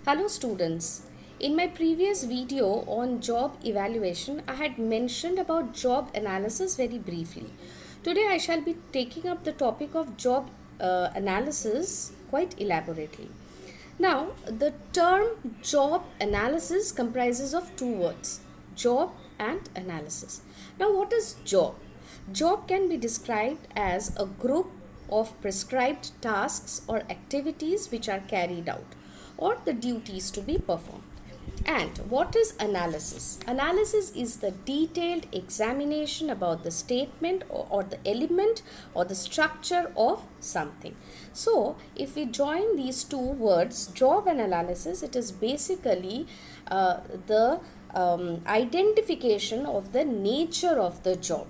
Hello students. In my previous video on job evaluation, I had mentioned about job analysis very briefly. Today I shall be taking up the topic of job analysis quite elaborately. Now, the term job analysis comprises of two words, job and analysis. Now, what is job? Job can be described as a group of prescribed tasks or activities which are carried out or the duties to be performed. And what is analysis? Analysis is the detailed examination about the statement or the element or the structure of something. So, if we join these two words, job and analysis, it is basically the identification of the nature of the job.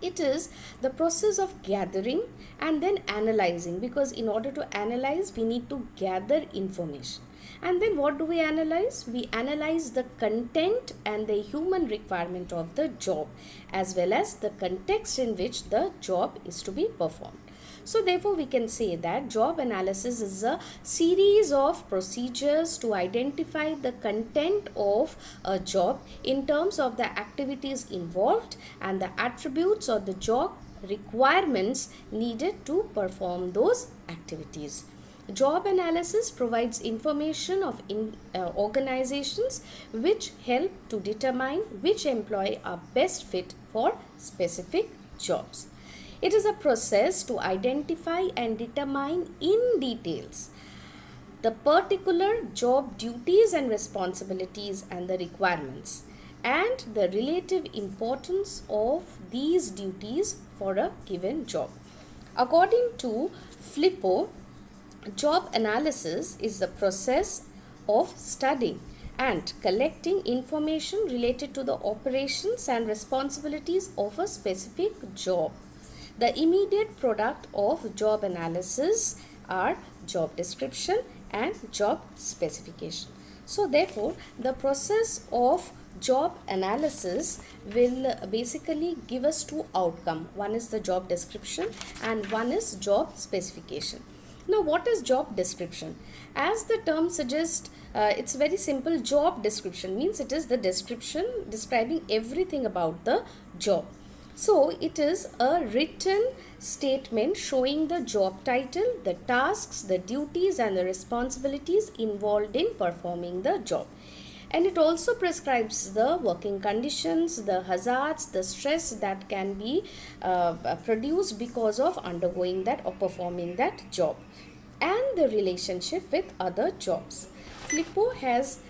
It is the process of gathering and then analyzing, because in order to analyze we need to gather information. And then what do we analyze? We analyze the content and the human requirement of the job, as well as the context in which the job is to be performed. So therefore we can say that job analysis is a series of procedures to identify the content of a job in terms of the activities involved and the attributes or the job requirements needed to perform those activities. Job analysis provides information of organizations which help to determine which employee are best fit for specific jobs. It is a process to identify and determine in details the particular job duties and responsibilities and the requirements and the relative importance of these duties for a given job. According to Flippo, job analysis is the process of studying and collecting information related to the operations and responsibilities of a specific job. The immediate product of job analysis are job description and job specification. So therefore, the process of job analysis will basically give us two outcomes. One is the job description and one is job specification. Now, what is job description? As the term suggests, it's very simple. Job description means it is the description describing everything about the job. So, it is a written statement showing the job title, the tasks, the duties and the responsibilities involved in performing the job. And it also prescribes the working conditions, the hazards, the stress that can be produced because of undergoing that or performing that job, and the relationship with other jobs. Flippo has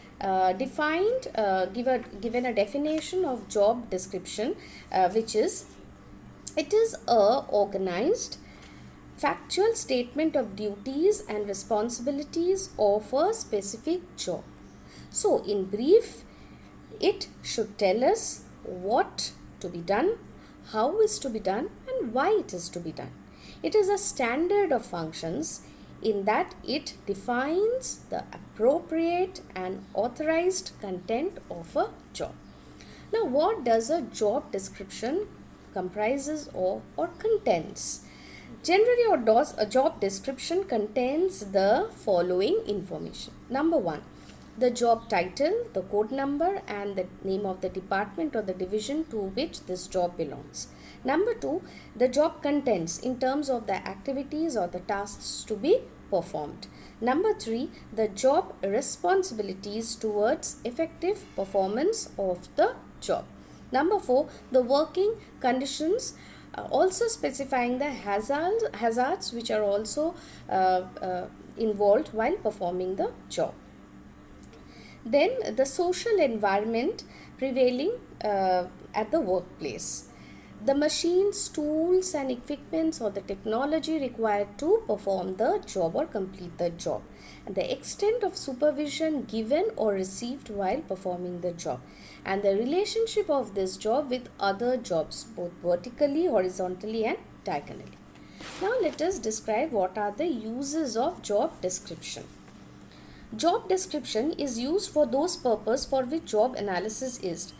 given a definition of job description, which is, it is a organized factual statement of duties and responsibilities of a specific job. So in brief, it should tell us what to be done, how is to be done and why it is to be done. It is a standard of functions in that it defines the appropriate and authorized content of a job. Now, what does a job description comprises of or contains? Generally, a job description contains the following information. Number one, the job title, the code number and the name of the department or the division to which this job belongs. Number two, the job contents in terms of the activities or the tasks to be performed. Number three, the job responsibilities towards effective performance of the job. Number four, the working conditions, also specifying the hazards which are also involved while performing the job. Then the social environment prevailing at the workplace. The machines, tools and equipments or the technology required to perform the job or complete the job. And the extent of supervision given or received while performing the job. And the relationship of this job with other jobs, both vertically, horizontally and diagonally. Now let us describe what are the uses of job description. Job description is used for those purposes for which job analysis is.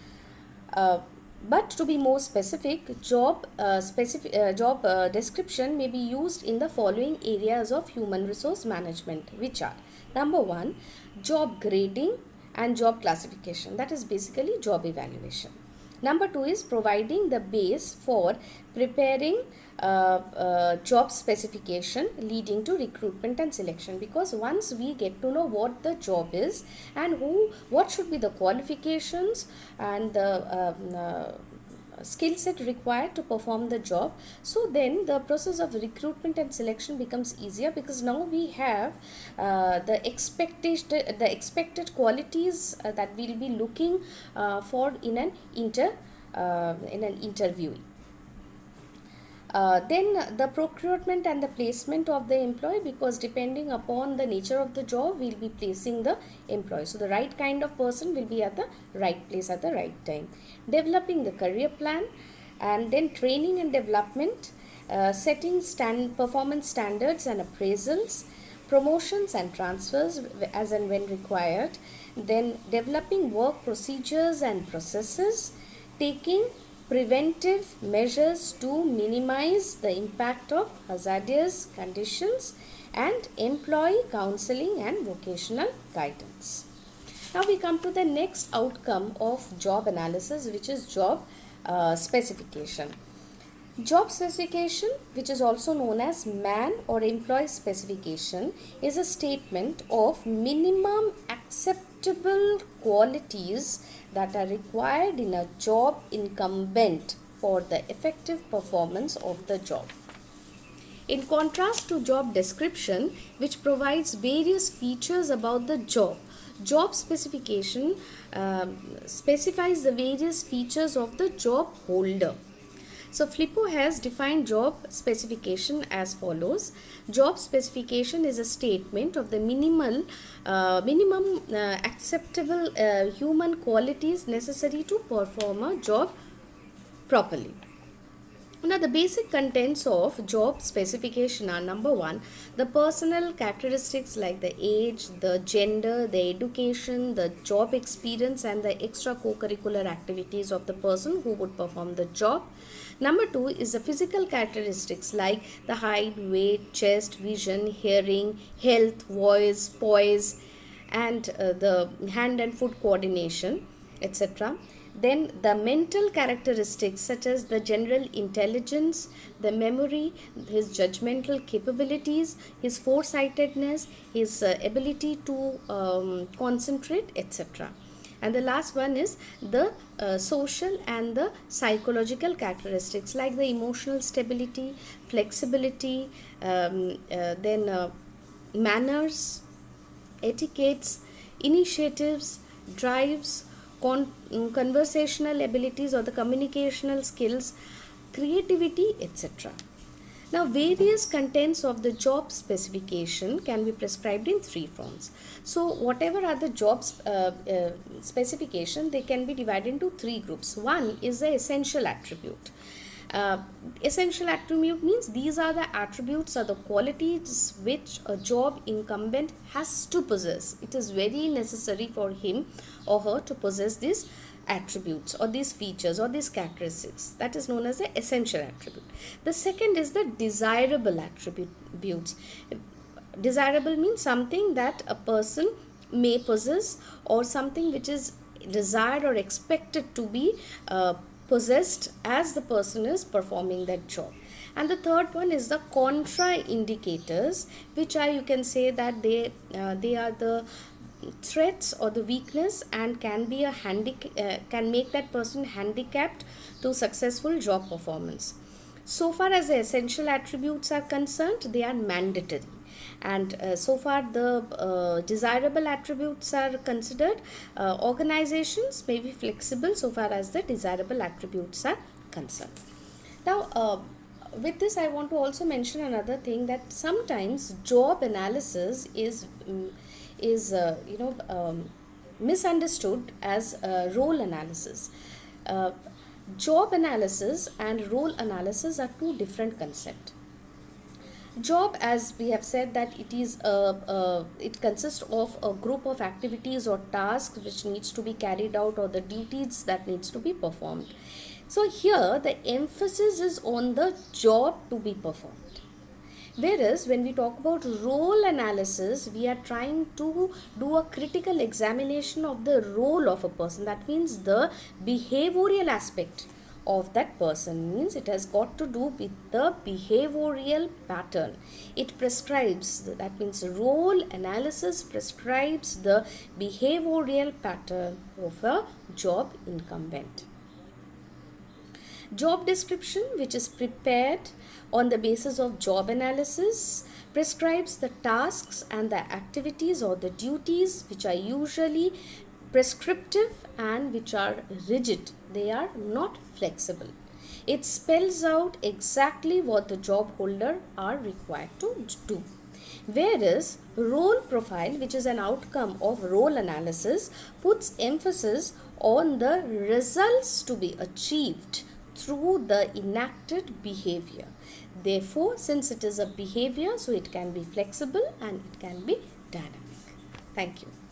But to be more specific, job description may be used in the following areas of human resource management, which are: number one, job grading and job classification, that is basically job evaluation. Number two is providing the base for preparing job specification leading to recruitment and selection, because once we get to know what the job is and what should be the qualifications and the skill set required to perform the job, so then the process of recruitment and selection becomes easier, because now we have the expected qualities that we'll be looking for in an interview. Then the procurement and the placement of the employee, because depending upon the nature of the job, we'll be placing the employee. So the right kind of person will be at the right place at the right time. Developing the career plan, and then training and development, setting performance standards and appraisals, promotions and transfers as and when required, then developing work procedures and processes, taking preventive measures to minimize the impact of hazardous conditions, and employee counseling and vocational guidance. Now we come to the next outcome of job analysis, which is job specification. Job specification, which is also known as man or employee specification, is a statement of minimum acceptable qualities that are required in a job incumbent for the effective performance of the job. In contrast to job description, which provides various features about the job specification specifies the various features of the job holder. So Flippo has defined job specification as follows. Job specification is a statement of the minimum acceptable human qualities necessary to perform a job properly. Now the basic contents of job specification are: number one, the personal characteristics like the age, the gender, the education, the job experience, and the extra co-curricular activities of the person who would perform the job. Number two is the physical characteristics like the height, weight, chest, vision, hearing, health, voice, poise, and the hand and foot coordination, etc. Then the mental characteristics such as the general intelligence, the memory, his judgmental capabilities, his foresightedness, his ability to concentrate, etc. And the last one is the social and the psychological characteristics like the emotional stability, flexibility, then manners, etiquettes, initiatives, drives, conversational abilities or the communicational skills, creativity, etc. Now, various contents of the job specification can be prescribed in three forms. So, whatever are the jobs specification, they can be divided into three groups. One is the essential attribute. Essential attribute means these are the attributes or the qualities which a job incumbent has to possess. It is very necessary for him or her to possess these attributes or these features or these characteristics. That is known as the essential attribute. The second is the desirable attributes. Desirable means something that a person may possess or something which is desired or expected to be possessed as the person is performing that job. And the third one is the contraindicators, which are, you can say that they are the threats or the weakness and can be can make that person handicapped to successful job performance. So far as the essential attributes are concerned, they are mandatory, and so far the desirable attributes are considered. Organizations may be flexible so far as the desirable attributes are concerned. Now with this I want to also mention another thing, that sometimes job analysis is misunderstood as role analysis. Job analysis and role analysis are two different concepts. Job, as we have said, that it consists of a group of activities or tasks which needs to be carried out, or the duties that needs to be performed. So here the emphasis is on the job to be performed. Whereas when we talk about role analysis, we are trying to do a critical examination of the role of a person. That means the behavioral aspect of that person, means it has got to do with the behavioral pattern. It prescribes, that means role analysis prescribes the behavioral pattern of a job incumbent. Job description, which is prepared on the basis of job analysis, prescribes the tasks and the activities or the duties which are usually prescriptive and which are rigid. They are not flexible. It spells out exactly what the job holder are required to do. Whereas role profile, which is an outcome of role analysis, puts emphasis on the results to be achieved through the enacted behavior. Therefore, since it is a behavior, so it can be flexible and it can be dynamic. Thank you.